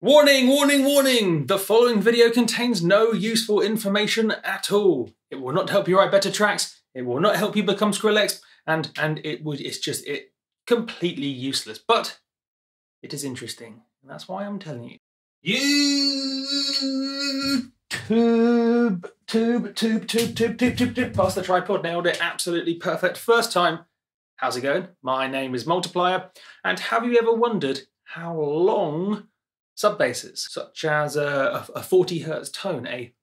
Warning, warning, warning! The following video contains no useful information at all. It will not help you write better tracks, it will not help you become Skrillex, and it's completely useless. But it is interesting, and that's why I'm telling you. YouTube! Tube. Past the tripod, nailed it, absolutely perfect. First time. How's it going? My name is Multiplier, and have you ever wondered how long subbasses, such as a 40 Hz tone, a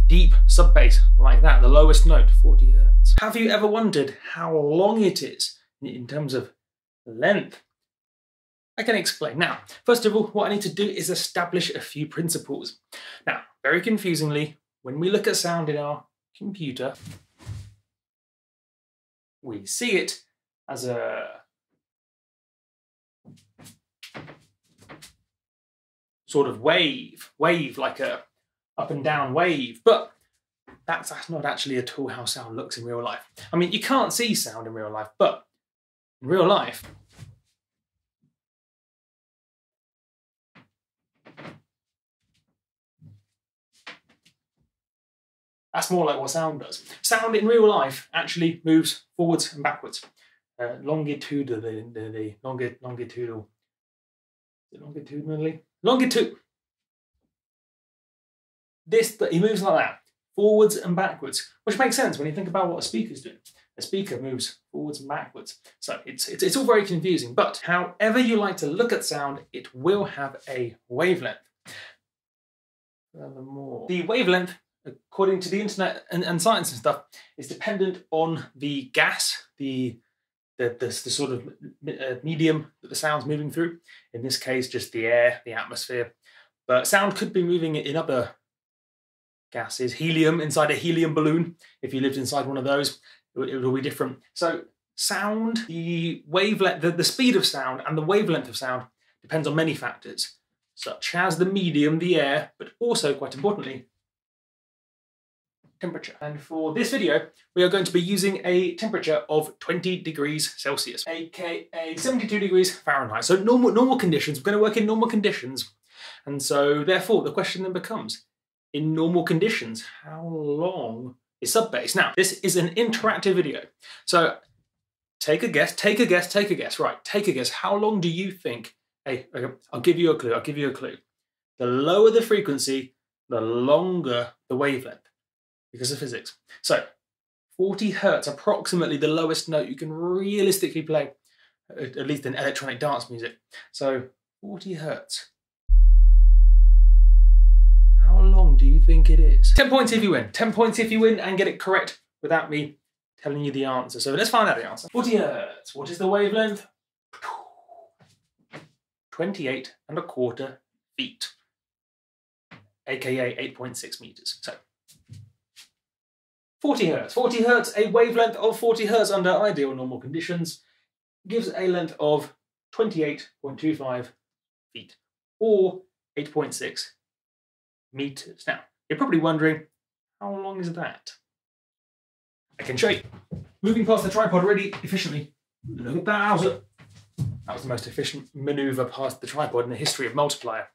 deep subbass like that, the lowest note, 40 Hz. Have you ever wondered how long it is in terms of length? I can explain. Now, first of all, what I need to do is establish a few principles. Now, very confusingly, when we look at sound in our computer, we see it as a sort of wave like a up and down wave, but that's not actually at all how sound looks in real life. I mean, you can't see sound in real life, but in real life, that's more like what sound does. Sound in real life actually moves forwards and backwards. Longitudinally. He moves like that, forwards and backwards, which makes sense when you think about what a speaker's doing. A speaker moves forwards and backwards. So it's all very confusing, but however you like to look at sound, it will have a wavelength. Furthermore, the wavelength, according to the internet and science and stuff, is dependent on the gas, the sort of medium that the sound's moving through. In this case, just the air, the atmosphere. But sound could be moving in other gases. Helium inside a helium balloon. If you lived inside one of those, it would all be different. So sound, the wavelength, the speed of sound and the wavelength of sound depends on many factors, such as the medium, the air, but also, quite importantly, temperature. And for this video, we are going to be using a temperature of 20 degrees Celsius, aka 72 degrees Fahrenheit. So normal conditions, we're going to work in normal conditions. And so therefore the question then becomes, in normal conditions, how long is subbass? Now, this is an interactive video. So take a guess, right, take a guess. How long do you think, I'll give you a clue. The lower the frequency, the longer the wavelength, because of physics. So 40 Hertz, approximately the lowest note you can realistically play, at least in electronic dance music. So 40 Hertz. How long do you think it is? 10 points if you win. 10 points if you win and get it correct without me telling you the answer. So let's find out the answer. 40 Hertz. What is the wavelength? 28¼ feet, aka 8.6 meters. So 40 Hertz. 40 Hertz, a wavelength of 40 Hertz under ideal normal conditions, gives a length of 28.25 feet, or 8.6 meters. Now, you're probably wondering, how long is that? I can show you. Moving past the tripod really efficiently. Look at that. That was the most efficient maneuver past the tripod in the history of Multiplier.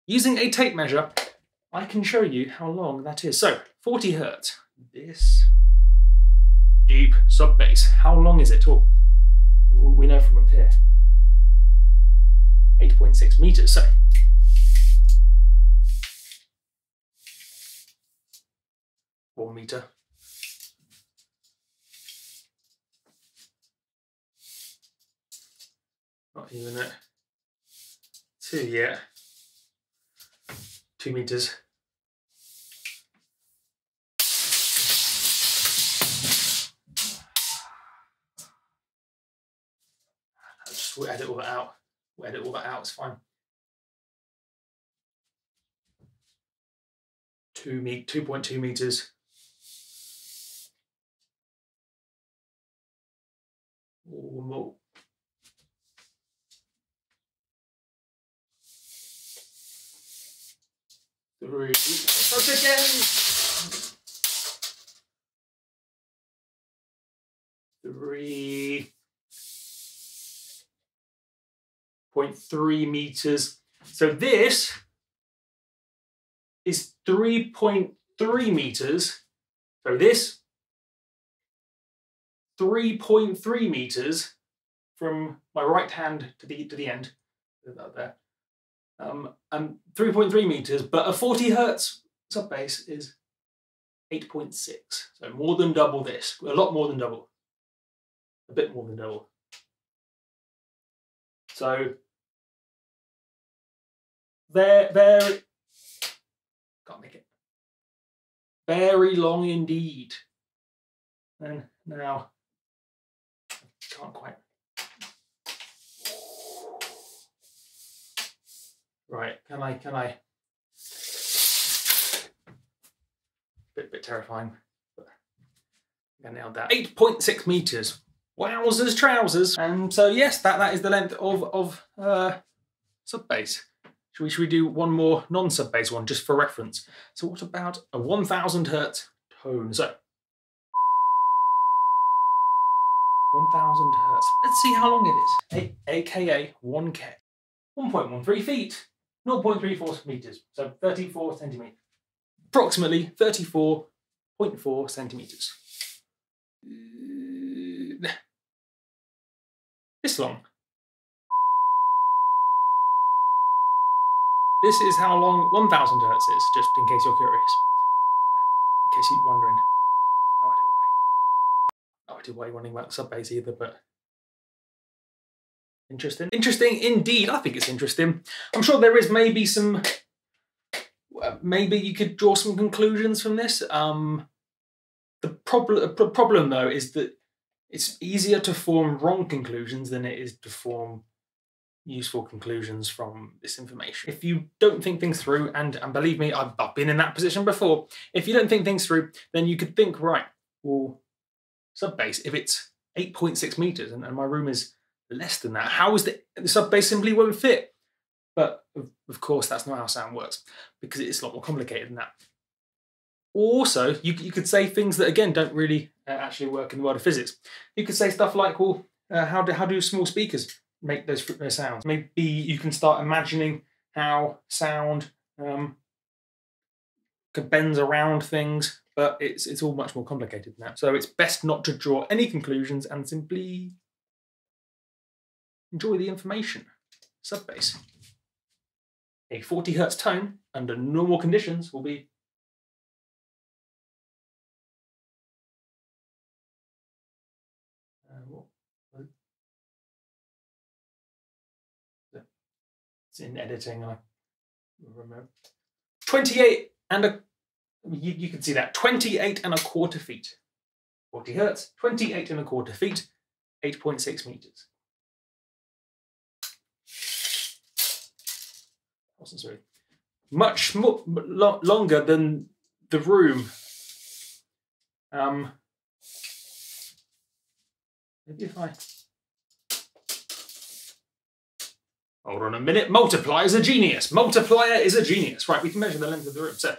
Using a tape measure, I can show you how long that is. So, 40 Hertz. This deep subbass. How long is it? Oh, we know from up here. 8.6 meters. So 1 meter. Not even at 2 yet. 2 meters. We'll edit all that out. It's fine. 2.2 meters. Or more. 3. Start again. 3. 3.3 meters. So this is 3.3 meters. So this 3.3 meters from my right hand to the end. There. 3.3 meters, but a 40 hertz sub bass is 8.6. So more than double this. A lot more than double. A bit more than double. So very can't make it. Very long indeed. And now can't quite. Right, can I? Bit terrifying, but I nailed that. 8.6 meters. Wowzers trousers. And so yes, that is the length of sub bass. Should we do one more non-sub bass one just for reference? So what about a 1000 hertz tone? So 1000 hertz. Let's see how long it is. AKA 1K. 1.13 feet. 0.34 meters. So 34 centimeters. Approximately 34.4 centimeters. This long. This is how long 1000 hertz is, just in case you're curious. In case you're wondering. No idea why you're wondering about the sub bass either, but interesting. Interesting indeed. I think it's interesting. I'm sure there is maybe some. Maybe you could draw some conclusions from this. The problem though is that it's easier to form wrong conclusions than it is to form useful conclusions from this information. If you don't think things through, and believe me, I've been in that position before, if you don't think things through, then you could think, right, well, sub bass, if it's 8.6 meters and my room is less than that, how is the sub bass simply won't fit? But of course, that's not how sound works, because it's a lot more complicated than that. Also, you could say things that, again, don't really actually work in the world of physics. You could say stuff like, well, how do small speakers make those sounds? Maybe you can start imagining how sound bends around things, but it's all much more complicated than that. So it's best not to draw any conclusions and simply enjoy the information. Sub bass. A 40 hertz tone under normal conditions will be it's in editing. I remember 28 and a. You can see that 28.25 feet. 40 hertz, 28.25 feet, 8.6 meters. Sorry, much more longer than the room. Maybe if I hold on a minute. Multiplier is a genius. Multiplier is a genius. Right, we can measure the length of the room. So,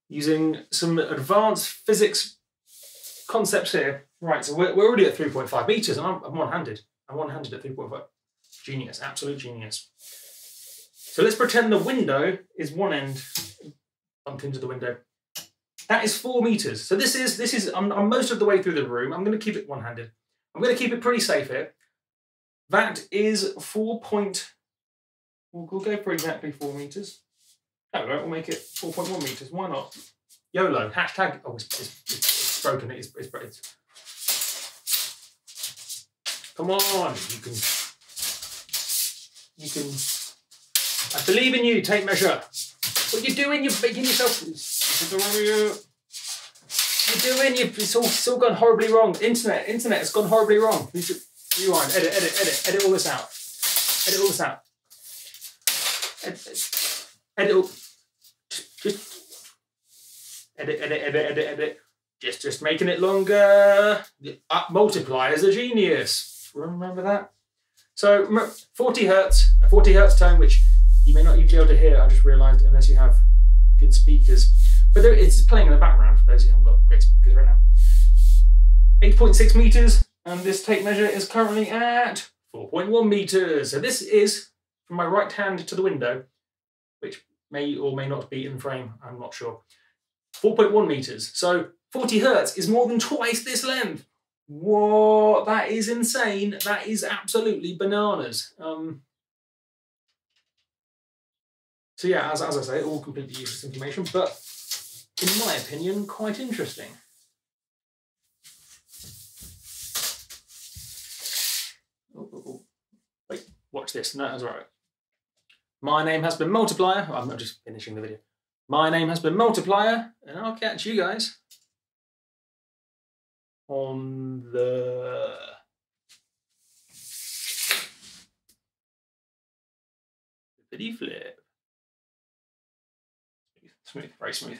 using some advanced physics concepts here. Right, so we're already at 3.5 meters, and I'm one-handed. I'm one-handed at 3.5. Genius, absolute genius. So let's pretend the window is one end bumped into the window. That is 4 meters. So this is I'm most of the way through the room. I'm going to keep it one-handed. I'm going to keep it pretty safe here. That is 4. We'll go for exactly 4 meters. No, we'll make it 4.1 meters. Why not? YOLO. Hashtag. Oh, it's broken. It's come on, you can. I believe in you. Take measure. What you're doing, you're making yourself. You're doing. It's all gone horribly wrong. Internet has gone horribly wrong. You need to rewind. Edit all this out. Edit all this out. Edit all. Just edit. Just making it longer. Multiplier is a genius. Remember that? So 40 hertz, a 40 hertz tone, which you may not even be able to hear, I just realised, unless you have good speakers. But it's playing in the background for those who haven't got great speakers right now. 8.6 meters, And this tape measure is currently at 4.1 meters. So this is from my right hand to the window, which may or may not be in frame, I'm not sure. 4.1 meters. So 40 hertz is more than twice this length. What? That is insane. That is absolutely bananas. So yeah, as I say, all completely useless information, but in my opinion, quite interesting. Oh. Wait, watch this. No, that's all right. My name has been Multiplier. I'm not just finishing the video. My name has been Multiplier, and I'll catch you guys on the flippity flip. Smooth,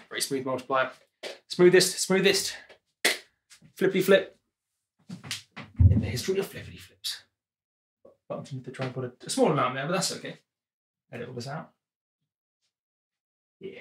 very smooth multiplier. Smoothest flippity flip in the history of flippity flips. Bumped into the tripod a small amount there, but that's okay. Edit all this out. Yeah.